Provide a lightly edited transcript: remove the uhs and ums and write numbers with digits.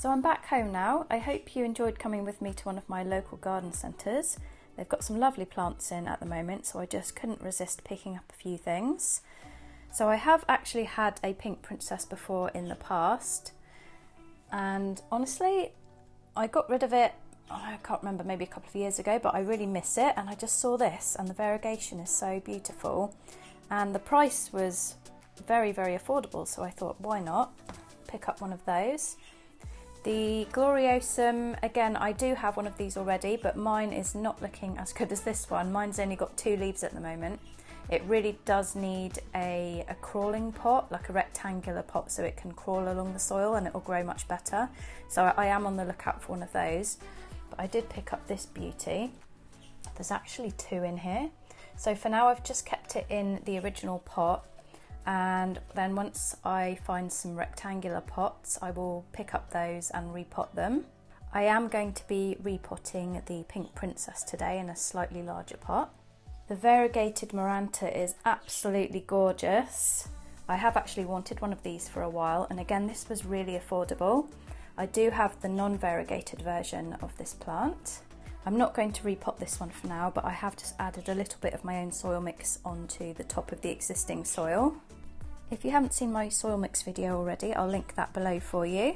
So I'm back home now. I hope you enjoyed coming with me to one of my local garden centres. They've got some lovely plants in at the moment, so I just couldn't resist picking up a few things. So I have actually had a pink princess before in the past, and honestly I got rid of it, I can't remember, maybe a couple of years ago, but I really miss it, and I just saw this and the variegation is so beautiful and the price was very, very affordable, so I thought why not pick up one of those. The Gloriosum, again, I do have one of these already, but mine is not looking as good as this one. Mine's only got 2 leaves at the moment. It really does need a crawling pot, like a rectangular pot, so it can crawl along the soil and it will grow much better. So I am on the lookout for one of those. But I did pick up this beauty. There's actually 2 in here. So for now I've just kept it in the original pot, and then once I find some rectangular pots I will pick up those and repot them. I am going to be repotting the pink princess today in a slightly larger pot. The variegated Maranta is absolutely gorgeous. I have actually wanted one of these for a while, and again this was really affordable. I do have the non-variegated version of this plant. I'm not going to repot this one for now, but I have just added a little bit of my own soil mix onto the top of the existing soil. If you haven't seen my soil mix video already, I'll link that below for you.